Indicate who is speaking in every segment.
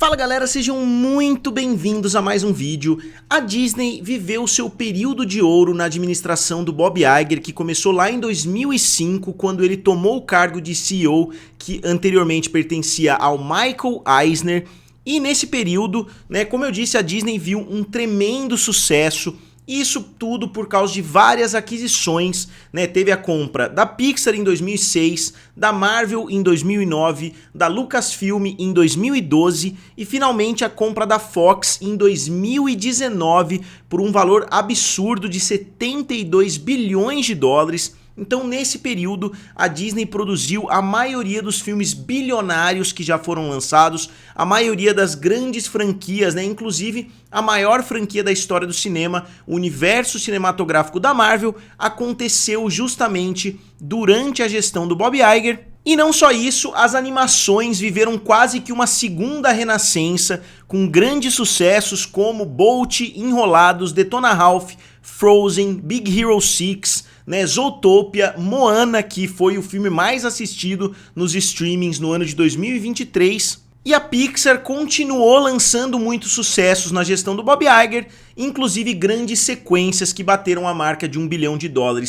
Speaker 1: Fala galera, sejam muito bem-vindos a mais um vídeo. A Disney viveu seu período de ouro na administração do Bob Iger, que começou lá em 2005, quando ele tomou o cargo de CEO, que anteriormente pertencia ao Michael Eisner. E nesse período, como eu disse, a Disney viu um tremendo sucesso. Isso tudo por causa de várias aquisições, Teve a compra da Pixar em 2006, da Marvel em 2009, da Lucasfilm em 2012 e finalmente a compra da Fox em 2019 por um valor absurdo de 72 bilhões de dólares. Então, nesse período, a Disney produziu a maioria dos filmes bilionários que já foram lançados, a maioria das grandes franquias, inclusive a maior franquia da história do cinema, o universo cinematográfico da Marvel, aconteceu justamente durante a gestão do Bob Iger. E não só isso, as animações viveram quase que uma segunda renascença, com grandes sucessos como Bolt, Enrolados, Detona Ralph, Frozen, Big Hero 6, Zootopia, Moana, que foi o filme mais assistido nos streamings no ano de 2023. E a Pixar continuou lançando muitos sucessos na gestão do Bob Iger, inclusive grandes sequências que bateram a marca de $1 bilhão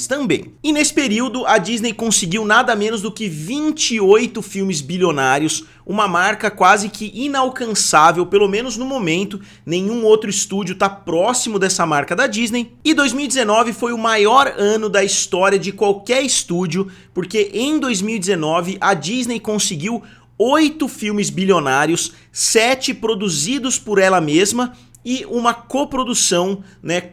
Speaker 1: também. E nesse período, a Disney conseguiu nada menos do que 28 filmes bilionários, uma marca quase que inalcançável, pelo menos no momento. Nenhum outro estúdio está próximo dessa marca da Disney. E 2019 foi o maior ano da história de qualquer estúdio, porque em 2019 a Disney conseguiu 8 filmes bilionários, 7 produzidos por ela mesma e uma coprodução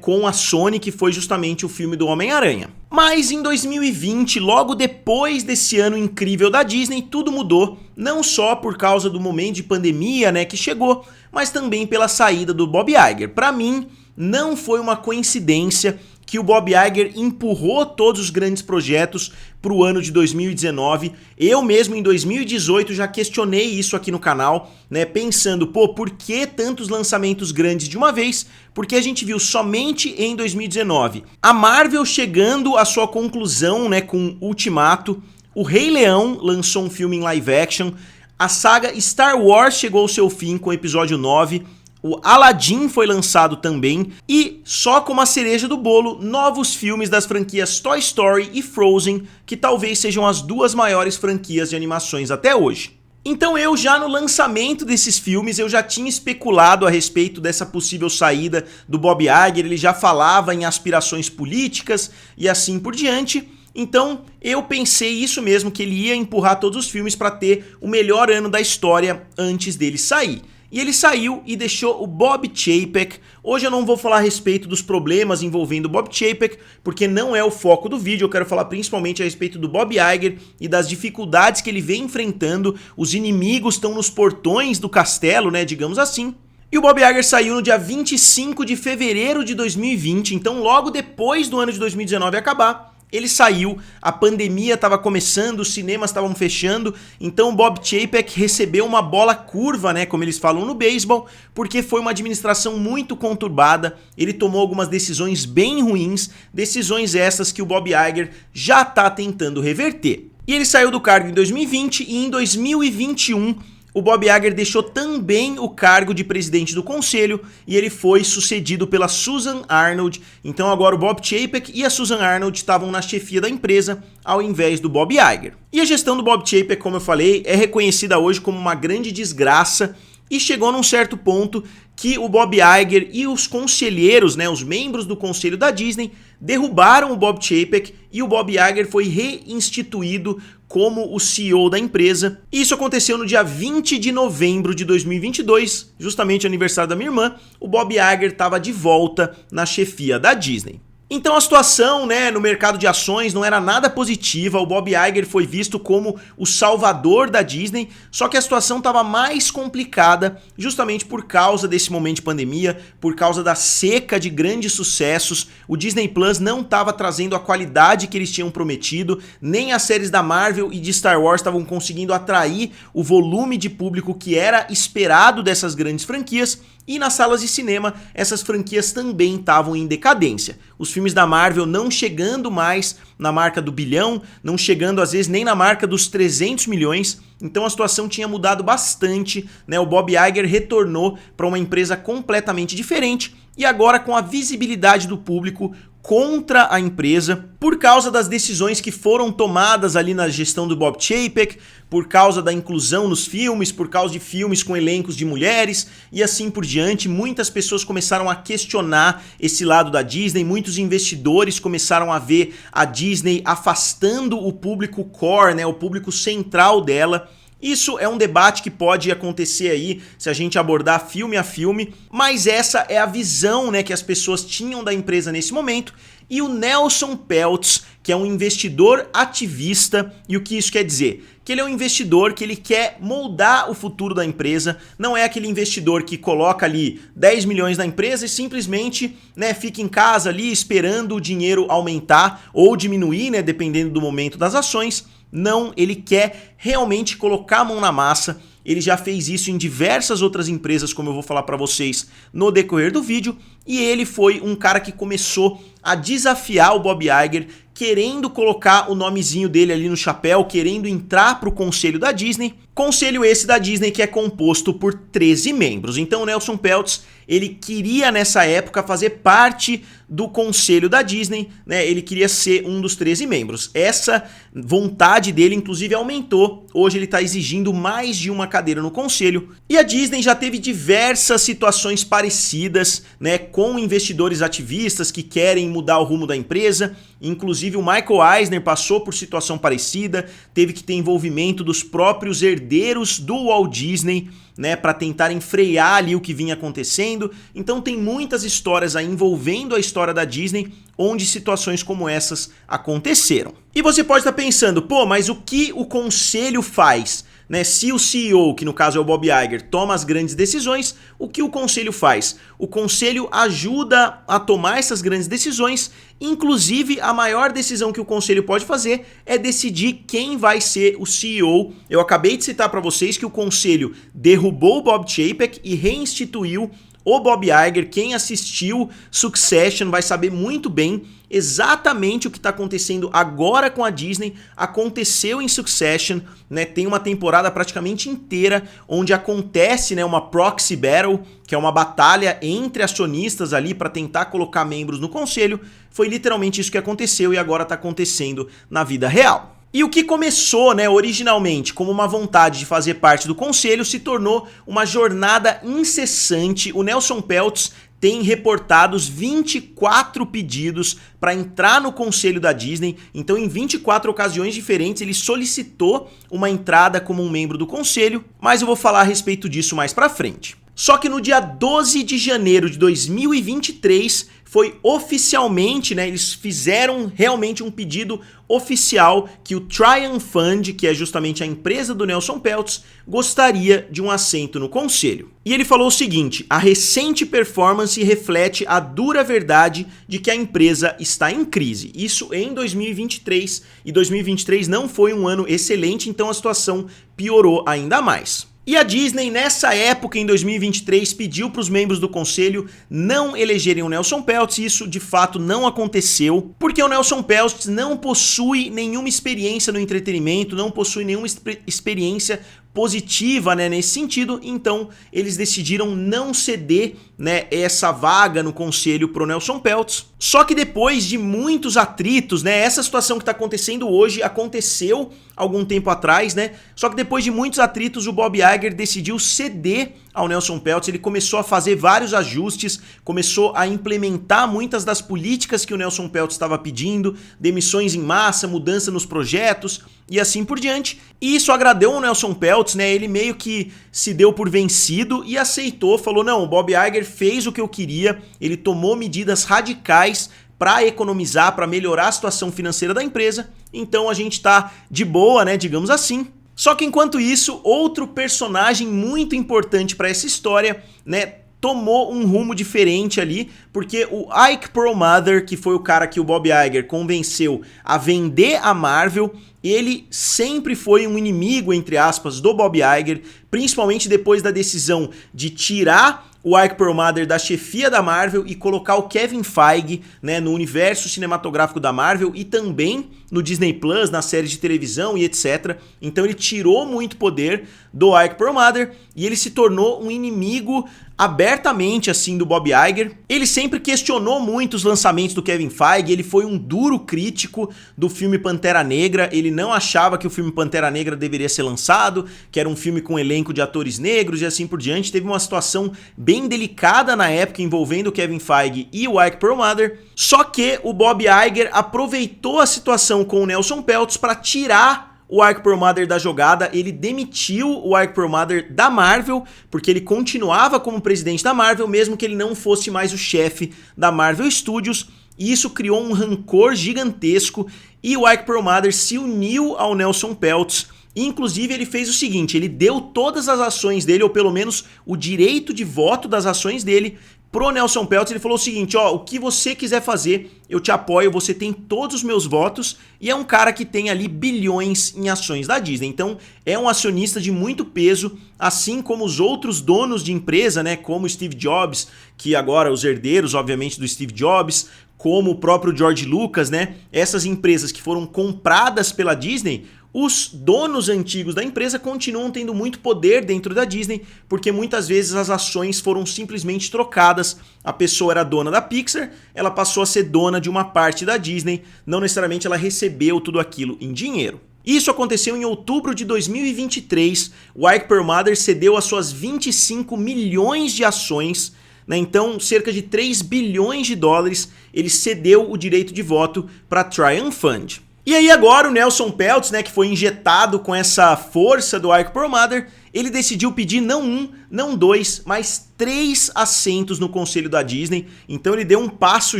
Speaker 1: com a Sony, que foi justamente o filme do Homem-Aranha. Mas em 2020, logo depois desse ano incrível da Disney, tudo mudou, não só por causa do momento de pandemia que chegou, mas também pela saída do Bob Iger. Para mim, não foi uma coincidência que o Bob Iger empurrou todos os grandes projetos para o ano de 2019. Eu mesmo em 2018 já questionei isso aqui no canal, pensando, por que tantos lançamentos grandes de uma vez? Porque a gente viu somente em 2019 a Marvel chegando à sua conclusão com Ultimato, o Rei Leão lançou um filme em live action, a saga Star Wars chegou ao seu fim com o episódio 9, o Aladdin foi lançado também e, só como a cereja do bolo, novos filmes das franquias Toy Story e Frozen, que talvez sejam as duas maiores franquias de animações até hoje. Então eu já no lançamento desses filmes, eu já tinha especulado a respeito dessa possível saída do Bob Iger, ele já falava em aspirações políticas e assim por diante. Então eu pensei isso mesmo, que ele ia empurrar todos os filmes para ter o melhor ano da história antes dele sair. E ele saiu e deixou o Bob Chapek. Hoje eu não vou falar a respeito dos problemas envolvendo o Bob Chapek, porque não é o foco do vídeo. Eu quero falar principalmente a respeito do Bob Iger e das dificuldades que ele vem enfrentando. Os inimigos estão nos portões do castelo, digamos assim. E o Bob Iger saiu no dia 25 de fevereiro de 2020, então logo depois do ano de 2019 acabar. Ele saiu, a pandemia estava começando, os cinemas estavam fechando, então o Bob Chapek recebeu uma bola curva, como eles falam no beisebol, porque foi uma administração muito conturbada, ele tomou algumas decisões bem ruins, decisões essas que o Bob Iger já está tentando reverter. E ele saiu do cargo em 2020 e em 2021... o Bob Iger deixou também o cargo de presidente do conselho e ele foi sucedido pela Susan Arnold. Então agora o Bob Chapek e a Susan Arnold estavam na chefia da empresa ao invés do Bob Iger. E a gestão do Bob Chapek, como eu falei, é reconhecida hoje como uma grande desgraça e chegou num certo ponto que o Bob Iger e os conselheiros, os membros do conselho da Disney, derrubaram o Bob Chapek e o Bob Iger foi reinstituído como o CEO da empresa. Isso aconteceu no dia 20 de novembro de 2022, justamente aniversário da minha irmã. O Bob Iger estava de volta na chefia da Disney. Então a situação no mercado de ações não era nada positiva, o Bob Iger foi visto como o salvador da Disney, só que a situação estava mais complicada justamente por causa desse momento de pandemia, por causa da seca de grandes sucessos. O Disney Plus não estava trazendo a qualidade que eles tinham prometido, nem as séries da Marvel e de Star Wars estavam conseguindo atrair o volume de público que era esperado dessas grandes franquias, E nas salas de cinema, essas franquias também estavam em decadência. Os filmes da Marvel não chegando mais na marca do bilhão, não chegando às vezes nem na marca dos 300 milhões. Então a situação tinha mudado bastante, né? O Bob Iger retornou para uma empresa completamente diferente e agora com a visibilidade do público contra a empresa, por causa das decisões que foram tomadas ali na gestão do Bob Chapek, por causa da inclusão nos filmes, por causa de filmes com elencos de mulheres e assim por diante. Muitas pessoas começaram a questionar esse lado da Disney, muitos investidores começaram a ver a Disney afastando o público core, né, o público central dela. Isso é um debate que pode acontecer aí se a gente abordar filme a filme, mas essa é a visão, né, que as pessoas tinham da empresa nesse momento. E o Nelson Peltz, que é um investidor ativista, e o que isso quer dizer? Que ele é um investidor que ele quer moldar o futuro da empresa, não é aquele investidor que coloca ali 10 milhões na empresa e simplesmente, né, fica em casa ali esperando o dinheiro aumentar ou diminuir, né, dependendo do momento das ações. Não, ele quer realmente colocar a mão na massa. Ele já fez isso em diversas outras empresas, como eu vou falar para vocês no decorrer do vídeo, e ele foi um cara que começou a desafiar o Bob Iger, querendo colocar o nomezinho dele ali no chapéu, querendo entrar para o conselho da Disney. Conselho esse da Disney que é composto por 13 membros. Então o Nelson Peltz, ele queria nessa época fazer parte do conselho da Disney, né? Ele queria ser um dos 13 membros. Essa vontade dele, inclusive, aumentou. Hoje ele está exigindo mais de uma cadeira no conselho. E a Disney já teve diversas situações parecidas, né, com investidores ativistas que querem mudar o rumo da empresa. Inclusive o Michael Eisner passou por situação parecida, teve que ter envolvimento dos próprios herdeiros do Walt Disney, né, para tentarem frear ali o que vinha acontecendo. Então tem muitas histórias aí envolvendo a história da Disney, onde situações como essas aconteceram. E você pode estar pensando, pô, mas o que o conselho faz? Né, se o CEO, que no caso é o Bob Iger, toma as grandes decisões, o que o conselho faz? O conselho ajuda a tomar essas grandes decisões, inclusive a maior decisão que o conselho pode fazer é decidir quem vai ser o CEO. Eu acabei de citar para vocês que o conselho derrubou o Bob Chapek e reinstituiu o Bob Iger. Quem assistiu Succession vai saber muito bem exatamente o que está acontecendo agora com a Disney, aconteceu em Succession, né? Tem uma temporada praticamente inteira onde acontece, né, uma proxy battle, que é uma batalha entre acionistas ali para tentar colocar membros no conselho. Foi literalmente isso que aconteceu e agora está acontecendo na vida real. E o que começou, né, originalmente como uma vontade de fazer parte do conselho se tornou uma jornada incessante. O Nelson Peltz tem reportados 24 pedidos para entrar no conselho da Disney. Então, em 24 ocasiões diferentes, ele solicitou uma entrada como um membro do conselho, mas eu vou falar a respeito disso mais para frente. Só que no dia 12 de janeiro de 2023 foi oficialmente, né, eles fizeram realmente um pedido oficial que o Triumph Fund, que é justamente a empresa do Nelson Peltz, gostaria de um assento no conselho. E ele falou o seguinte: a recente performance reflete a dura verdade de que a empresa está em crise. Isso em 2023, e 2023 não foi um ano excelente, então a situação piorou ainda mais. E a Disney, nessa época, em 2023, pediu para os membros do conselho não elegerem o Nelson Peltz, e isso de fato não aconteceu, porque o Nelson Peltz não possui nenhuma experiência no entretenimento, não possui nenhuma experiência positiva, né, nesse sentido. Então eles decidiram não ceder, né, essa vaga no conselho pro Nelson Peltz. Só que depois de muitos atritos, né, essa situação que está acontecendo hoje aconteceu algum tempo atrás, né? Só que depois de muitos atritos, o Bob Iger decidiu ceder ao Nelson Peltz. Ele começou a fazer vários ajustes, começou a implementar muitas das políticas que o Nelson Peltz estava pedindo, demissões em massa, mudança nos projetos e assim por diante. E isso agradou o Nelson Peltz, né? Ele meio que se deu por vencido e aceitou, falou: não, o Bob Iger fez o que eu queria, ele tomou medidas radicais para economizar, para melhorar a situação financeira da empresa, então a gente tá de boa, né, digamos assim. Só que enquanto isso, outro personagem muito importante para essa história, né, tomou um rumo diferente ali, porque o Ike Perlmutter, que foi o cara que o Bob Iger convenceu a vender a Marvel, ele sempre foi um inimigo, entre aspas, do Bob Iger, principalmente depois da decisão de tirar o Ike Perlmutter da chefia da Marvel e colocar o Kevin Feige, né, no universo cinematográfico da Marvel e também no Disney Plus, nas séries de televisão e etc. Então ele tirou muito poder do Ike Perlmutter e ele se tornou um inimigo abertamente assim do Bob Iger. Ele sempre questionou muito os lançamentos do Kevin Feige, ele foi um duro crítico do filme Pantera Negra, ele não achava que o filme Pantera Negra deveria ser lançado, que era um filme com um elenco de atores negros e assim por diante. Teve uma situação bem delicada na época envolvendo o Kevin Feige e o Ike Perlmutter, só que o Bob Iger aproveitou a situação com o Nelson Peltz para tirar o Ike Perlmutter da jogada. Ele demitiu o Ike Perlmutter da Marvel, porque ele continuava como presidente da Marvel, mesmo que ele não fosse mais o chefe da Marvel Studios, e isso criou um rancor gigantesco, e o Ike Perlmutter se uniu ao Nelson Peltz. Inclusive ele fez o seguinte, ele deu todas as ações dele, ou pelo menos o direito de voto das ações dele, pro Nelson Peltz. Ele falou o seguinte, ó, o que você quiser fazer, eu te apoio, você tem todos os meus votos, e é um cara que tem ali bilhões em ações da Disney, então é um acionista de muito peso, assim como os outros donos de empresa, né, como Steve Jobs, que agora os herdeiros, obviamente, do Steve Jobs, como o próprio George Lucas, né, essas empresas que foram compradas pela Disney. Os donos antigos da empresa continuam tendo muito poder dentro da Disney, porque muitas vezes as ações foram simplesmente trocadas. A pessoa era dona da Pixar, ela passou a ser dona de uma parte da Disney, não necessariamente ela recebeu tudo aquilo em dinheiro. Isso aconteceu em outubro de 2023, o Ike Perlmutter cedeu as suas 25 milhões de ações, né? Então cerca de 3 bilhões de dólares, ele cedeu o direito de voto para a Triumph Fund. E aí agora o Nelson Peltz, né, que foi injetado com essa força do Ike Perlmutter, ele decidiu pedir não um, não dois, mas 3 assentos no conselho da Disney. Então ele deu um passo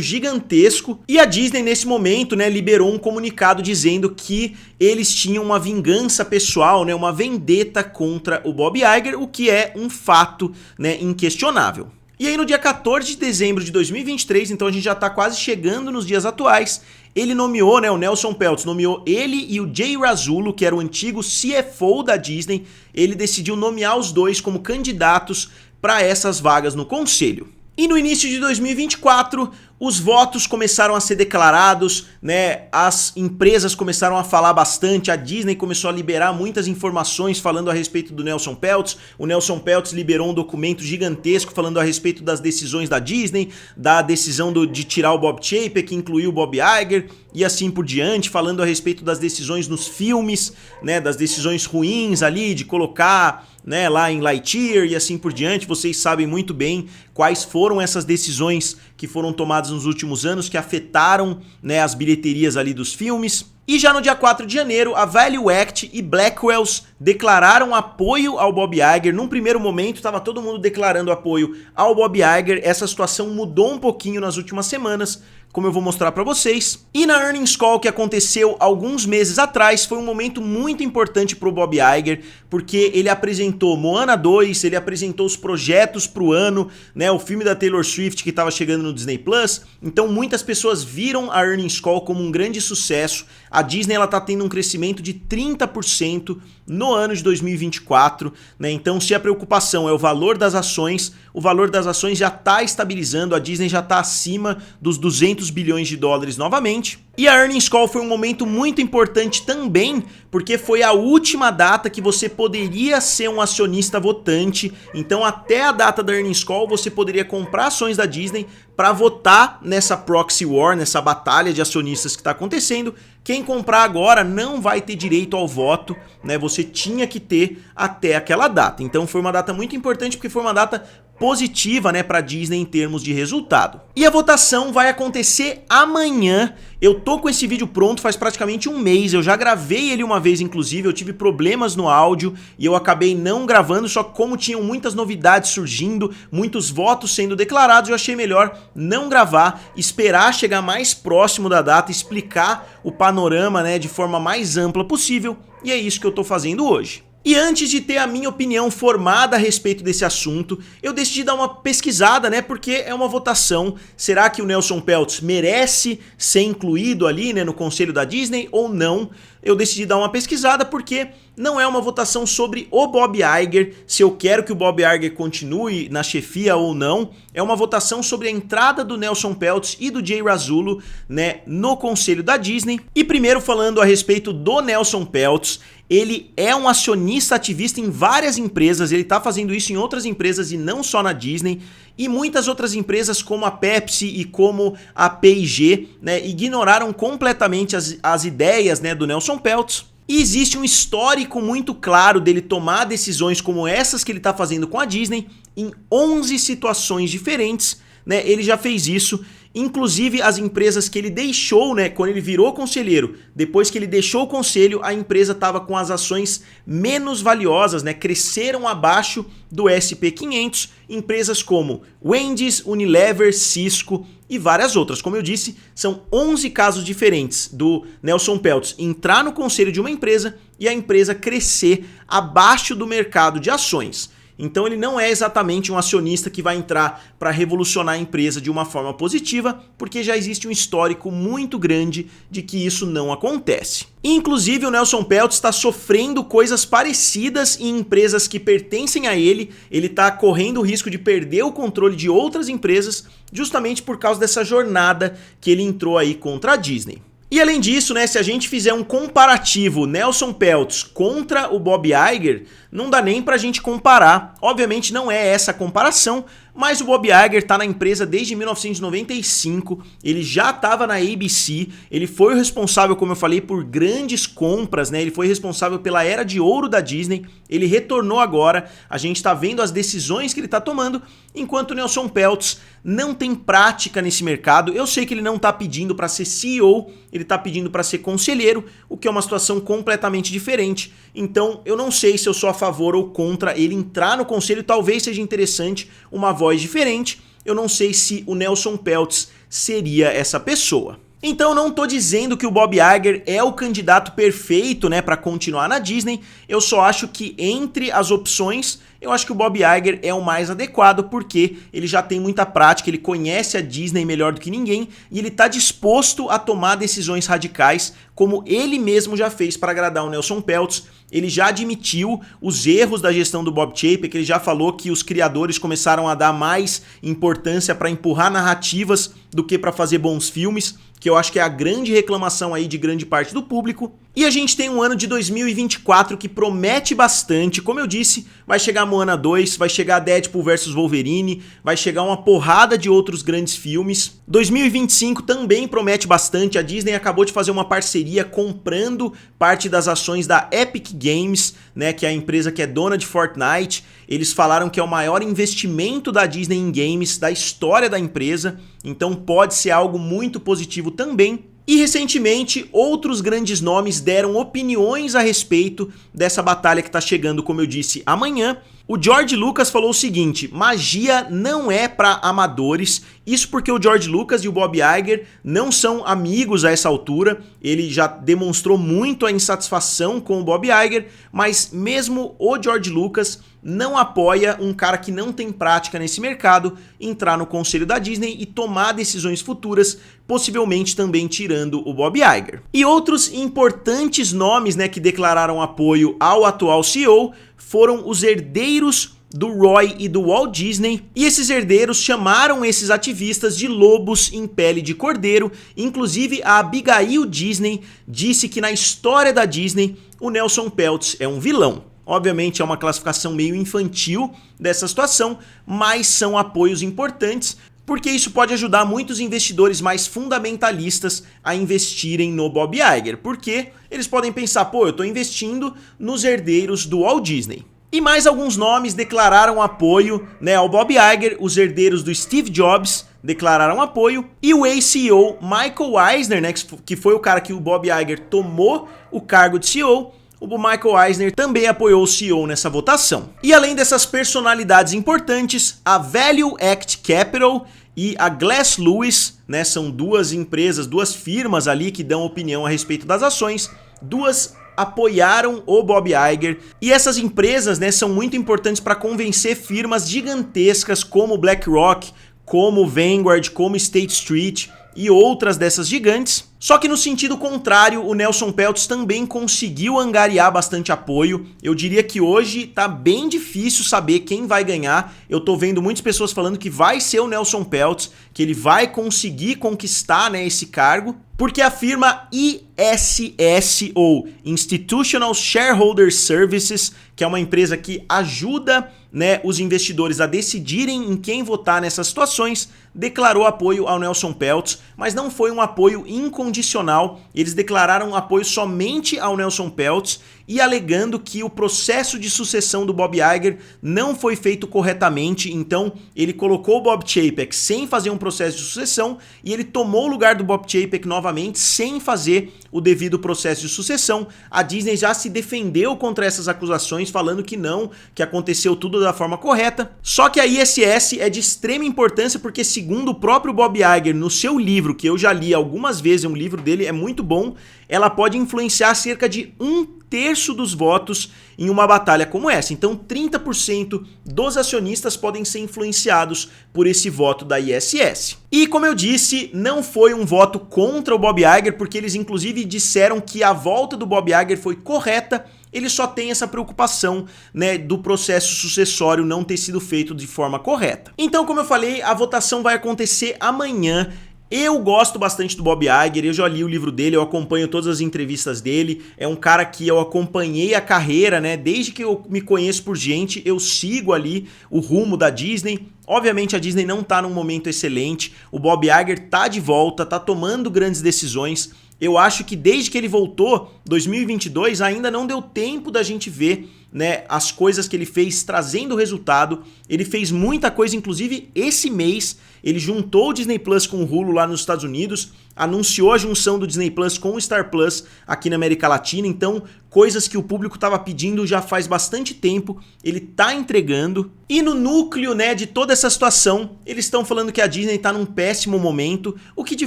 Speaker 1: gigantesco e a Disney nesse momento, né, liberou um comunicado dizendo que eles tinham uma vingança pessoal, né, uma vendetta contra o Bob Iger, o que é um fato, né, inquestionável. E aí no dia 14 de dezembro de 2023, então a gente já está quase chegando nos dias atuais, ele nomeou, né, o Nelson Peltz nomeou ele e o Jay Rasulo, que era o antigo CFO da Disney, ele decidiu nomear os dois como candidatos para essas vagas no conselho. E no início de 2024, os votos começaram a ser declarados, né? As empresas começaram a falar bastante, a Disney começou a liberar muitas informações falando a respeito do Nelson Peltz. O Nelson Peltz liberou um documento gigantesco falando a respeito das decisões da Disney, da decisão de tirar o Bob Chapek, que incluiu o Bob Iger, e assim por diante, falando a respeito das decisões nos filmes, né? Das decisões ruins ali, de colocar, né, lá em Lightyear e assim por diante. Vocês sabem muito bem quais foram essas decisões que foram tomadas nos últimos anos, que afetaram, né, as bilheterias ali dos filmes. E já no dia 4 de janeiro, a Value Act e Blackwells declararam apoio ao Bob Iger. Num primeiro momento, estava todo mundo declarando apoio ao Bob Iger. Essa situação mudou um pouquinho nas últimas semanas, como eu vou mostrar para vocês. E na Earnings Call que aconteceu alguns meses atrás, foi um momento muito importante para o Bob Iger, porque ele apresentou Moana 2, ele apresentou os projetos para o ano, né, o filme da Taylor Swift que estava chegando no Disney Plus. Então muitas pessoas viram a Earnings Call como um grande sucesso. A Disney está tendo um crescimento de 30% no ano de 2024, né? Então se a preocupação é o valor das ações, o valor das ações já está estabilizando, a Disney já está acima dos 200 bilhões de dólares novamente. E a Earnings Call foi um momento muito importante também, porque foi a última data que você poderia ser um acionista votante. Então até a data da Earnings Call você poderia comprar ações da Disney para votar nessa proxy war, nessa batalha de acionistas que está acontecendo. Quem comprar agora não vai ter direito ao voto, né? Você tinha que ter até aquela data. Então foi uma data muito importante porque foi uma data positiva, né, para a Disney em termos de resultado. E a votação vai acontecer amanhã. Eu tô com esse vídeo pronto faz praticamente um mês, eu já gravei ele uma vez inclusive, eu tive problemas no áudio e eu acabei não gravando, só que como tinham muitas novidades surgindo, muitos votos sendo declarados, eu achei melhor não gravar, esperar chegar mais próximo da data, explicar o panorama, né, de forma mais ampla possível, e é isso que eu tô fazendo hoje. E antes de ter a minha opinião formada a respeito desse assunto, eu decidi dar uma pesquisada, né, porque é uma votação. Será que o Nelson Peltz merece ser incluído ali, né, no conselho da Disney ou não? Eu decidi dar uma pesquisada porque não é uma votação sobre o Bob Iger, se eu quero que o Bob Iger continue na chefia ou não. É uma votação sobre a entrada do Nelson Peltz e do Jay Rasulo, né, no conselho da Disney. E primeiro falando a respeito do Nelson Peltz, ele é um acionista ativista em várias empresas, ele está fazendo isso em outras empresas e não só na Disney, e muitas outras empresas como a Pepsi e como a P&G, né, ignoraram completamente as ideias, né, do Nelson Peltz. E existe um histórico muito claro dele tomar decisões como essas que ele está fazendo com a Disney em 11 situações diferentes, né, ele já fez isso. Inclusive as empresas que ele deixou, né, quando ele virou conselheiro, depois que ele deixou o conselho, a empresa estava com as ações menos valiosas, né, cresceram abaixo do S&P 500, empresas como Wendy's, Unilever, Cisco e várias outras. Como eu disse, são 11 casos diferentes do Nelson Peltz entrar no conselho de uma empresa e a empresa crescer abaixo do mercado de ações. Então ele não é exatamente um acionista que vai entrar para revolucionar a empresa de uma forma positiva, porque já existe um histórico muito grande de que isso não acontece. Inclusive o Nelson Peltz está sofrendo coisas parecidas em empresas que pertencem a ele está correndo o risco de perder o controle de outras empresas justamente por causa dessa jornada que ele entrou aí contra a Disney. E além disso, né, se a gente fizer um comparativo Nelson Peltz contra o Bob Iger, não dá nem pra gente comparar. Obviamente não é essa a comparação, mas o Bob Iger tá na empresa desde 1995, ele já estava na ABC, ele foi o responsável, como eu falei, por grandes compras, né? Ele foi responsável pela era de ouro da Disney, ele retornou agora, a gente tá vendo as decisões que ele tá tomando, enquanto o Nelson Peltz não tem prática nesse mercado. Eu sei que ele não tá pedindo para ser CEO, ele tá pedindo para ser conselheiro, o que é uma situação completamente diferente. Então eu não sei se eu sou a favor ou contra ele entrar no conselho, talvez seja interessante uma voz diferente. Eu não sei se o Nelson Peltz seria essa pessoa. Então não tô dizendo que o Bob Iger é o candidato perfeito, né, para continuar na Disney. Eu só acho que entre as opções, eu acho que o Bob Iger é o mais adequado porque ele já tem muita prática, ele conhece a Disney melhor do que ninguém e ele tá disposto a tomar decisões radicais, como ele mesmo já fez para agradar o Nelson Peltz. Ele já admitiu os erros da gestão do Bob Chapek, ele já falou que os criadores começaram a dar mais importância para empurrar narrativas do que para fazer bons filmes, que eu acho que é a grande reclamação aí de grande parte do público. E a gente tem um ano de 2024 que promete bastante. Como eu disse, vai chegar Moana 2, vai chegar Deadpool vs Wolverine, vai chegar uma porrada de outros grandes filmes. 2025 também promete bastante. A Disney acabou de fazer uma parceria comprando parte das ações da Epic Games, né, que é a empresa que é dona de Fortnite. Eles falaram que é o maior investimento da Disney em games da história da empresa, então pode ser algo muito positivo também. E recentemente, outros grandes nomes deram opiniões a respeito dessa batalha que está chegando, como eu disse, amanhã. O George Lucas falou o seguinte: magia não é para amadores. Isso porque o George Lucas e o Bob Iger não são amigos a essa altura. Ele já demonstrou muito a insatisfação com o Bob Iger, mas mesmo o George Lucas não apoia um cara que não tem prática nesse mercado entrar no conselho da Disney e tomar decisões futuras, possivelmente também tirando o Bob Iger. E outros importantes nomes, né, que declararam apoio ao atual CEO foram os herdeiros do Roy e do Walt Disney, e esses herdeiros chamaram esses ativistas de lobos em pele de cordeiro. Inclusive a Abigail Disney disse que na história da Disney o Nelson Peltz é um vilão. Obviamente é uma classificação meio infantil dessa situação, mas são apoios importantes, porque isso pode ajudar muitos investidores mais fundamentalistas a investirem no Bob Iger, porque eles podem pensar, pô, eu tô investindo nos herdeiros do Walt Disney. E mais alguns nomes declararam apoio, né, ao Bob Iger. Os herdeiros do Steve Jobs declararam apoio, e o ex-CEO Michael Eisner, né, que foi o cara que o Bob Iger tomou o cargo de CEO, o Michael Eisner também apoiou o CEO nessa votação. E além dessas personalidades importantes, a Value Act Capital e a Glass Lewis, né, são duas empresas, duas firmas ali que dão opinião a respeito das ações, duas apoiaram o Bob Iger, e essas empresas, né, são muito importantes para convencer firmas gigantescas como BlackRock, como Vanguard, como State Street e outras dessas gigantes. Só que no sentido contrário, o Nelson Peltz também conseguiu angariar bastante apoio. Eu diria que hoje tá bem difícil saber quem vai ganhar. Eu tô vendo muitas pessoas falando que vai ser o Nelson Peltz, que ele vai conseguir conquistar, né, esse cargo, porque a firma ISS, ou Institutional Shareholder Services, que é uma empresa que ajuda, né, os investidores a decidirem em quem votar nessas situações, declarou apoio ao Nelson Peltz, mas não foi um apoio incondicional. Eles declararam apoio somente ao Nelson Peltz e alegando que o processo de sucessão do Bob Iger não foi feito corretamente, então ele colocou o Bob Chapek sem fazer um processo de sucessão e ele tomou o lugar do Bob Chapek novamente sem fazer o devido processo de sucessão. A Disney já se defendeu contra essas acusações, falando que não, que aconteceu tudo da forma correta. Só que a ISS é de extrema importância porque, segundo o próprio Bob Iger, no seu livro, que eu já li algumas vezes, um livro dele é muito bom, ela pode influenciar cerca de 1/3 dos votos em uma batalha como essa. Então 30% dos acionistas podem ser influenciados por esse voto da ISS. E como eu disse, não foi um voto contra o Bob Iger, porque eles inclusive disseram que a volta do Bob Iger foi correta. Ele só tem essa preocupação, né, do processo sucessório não ter sido feito de forma correta. Então, como eu falei, a votação vai acontecer amanhã. Eu gosto bastante do Bob Iger, eu já li o livro dele, eu acompanho todas as entrevistas dele, é um cara que eu acompanhei a carreira, né, desde que eu me conheço por gente, eu sigo ali o rumo da Disney. Obviamente a Disney não tá num momento excelente, o Bob Iger tá de volta, tá tomando grandes decisões. Eu acho que desde que ele voltou, 2022, ainda não deu tempo da gente ver, né, as coisas que ele fez trazendo resultado. Ele fez muita coisa, inclusive esse mês, ele juntou o Disney Plus com o Hulu lá nos Estados Unidos, anunciou a junção do Disney Plus com o Star Plus aqui na América Latina, então coisas que o público estava pedindo já faz bastante tempo, ele tá entregando. E no núcleo, né, de toda essa situação, eles estão falando que a Disney tá num péssimo momento, o que de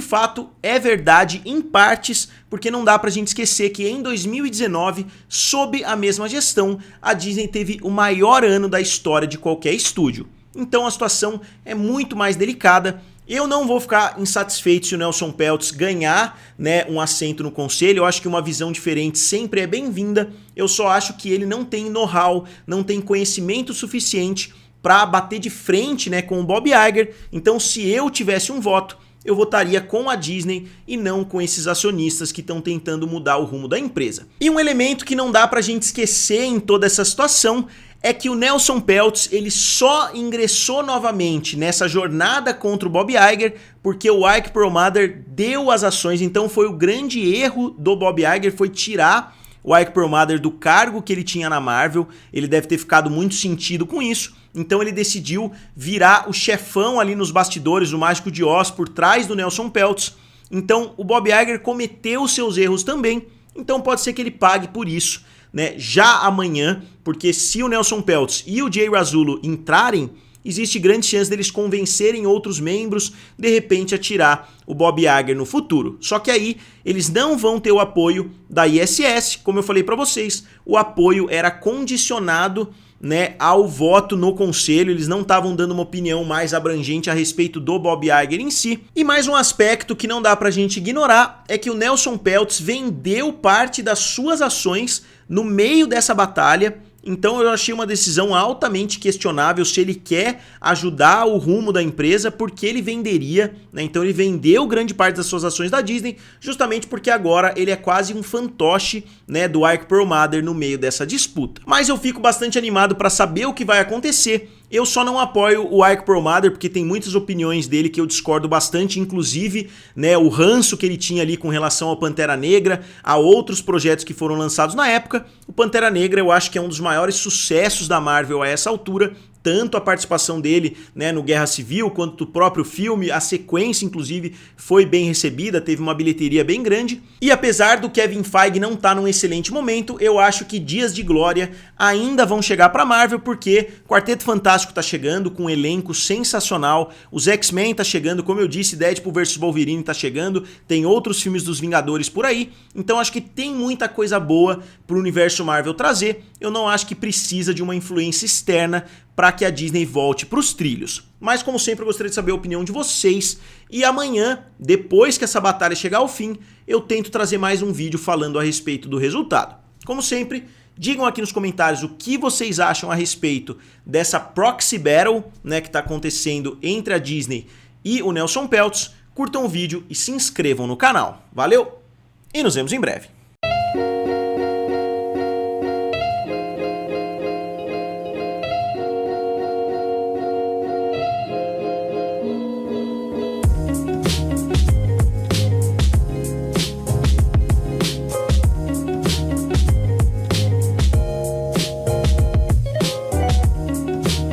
Speaker 1: fato é verdade em partes, porque não dá pra gente esquecer que em 2019, sob a mesma gestão, a Disney teve o maior ano da história de qualquer estúdio. Então a situação é muito mais delicada. Eu não vou ficar insatisfeito se o Nelson Peltz ganhar, né, um assento no conselho. Eu acho que uma visão diferente sempre é bem-vinda. Eu só acho que ele não tem know-how, não tem conhecimento suficiente para bater de frente, né, com o Bob Iger. Então, se eu tivesse um voto, eu votaria com a Disney e não com esses acionistas que estão tentando mudar o rumo da empresa. E um elemento que não dá pra gente esquecer em toda essa situação é que o Nelson Peltz, ele só ingressou novamente nessa jornada contra o Bob Iger porque o Ike Perlmutter deu as ações. Então foi o grande erro do Bob Iger, foi tirar o Ike Perlmutter do cargo que ele tinha na Marvel. Ele deve ter ficado muito sentido com isso. Então ele decidiu virar o chefão ali nos bastidores, o Mágico de Oz, por trás do Nelson Peltz. Então o Bob Iger cometeu seus erros também. Então pode ser que ele pague por isso, né, já amanhã, porque se o Nelson Peltz e o Jay Rasulo entrarem, existe grande chance deles convencerem outros membros, de repente, a tirar o Bob Iger no futuro. Só que aí eles não vão ter o apoio da ISS, como eu falei para vocês, o apoio era condicionado, né, ao voto no conselho. Eles não estavam dando uma opinião mais abrangente a respeito do Bob Iger em si. E mais um aspecto que não dá pra gente ignorar é que o Nelson Peltz vendeu parte das suas ações no meio dessa batalha. Então eu achei uma decisão altamente questionável se ele quer ajudar o rumo da empresa, porque ele venderia, né? Então ele vendeu grande parte das suas ações da Disney, justamente porque agora ele é quase um fantoche, né, do Ike Perlmutter no meio dessa disputa. Mas eu fico bastante animado para saber o que vai acontecer. Eu só não apoio o Ike Perlmutter porque tem muitas opiniões dele que eu discordo bastante, inclusive, né, o ranço que ele tinha ali com relação ao Pantera Negra, a outros projetos que foram lançados na época. O Pantera Negra eu acho que é um dos maiores sucessos da Marvel a essa altura. tanto a participação dele, né, no Guerra Civil, quanto o próprio filme, a sequência inclusive foi bem recebida, teve uma bilheteria bem grande. E apesar do Kevin Feige não estar num excelente momento, eu acho que Dias de Glória ainda vão chegar pra Marvel, porque Quarteto Fantástico tá chegando com um elenco sensacional, os X-Men tá chegando, como eu disse, Deadpool vs Wolverine tá chegando, tem outros filmes dos Vingadores por aí, então acho que tem muita coisa boa pro universo Marvel trazer. Eu não acho que precisa de uma influência externa para que a Disney volte para os trilhos. Mas como sempre eu gostaria de saber a opinião de vocês, e amanhã, depois que essa batalha chegar ao fim, eu tento trazer mais um vídeo falando a respeito do resultado. Como sempre, digam aqui nos comentários o que vocês acham a respeito dessa proxy battle, né, que está acontecendo entre a Disney e o Nelson Peltz. Curtam o vídeo e se inscrevam no canal. Valeu e nos vemos em breve.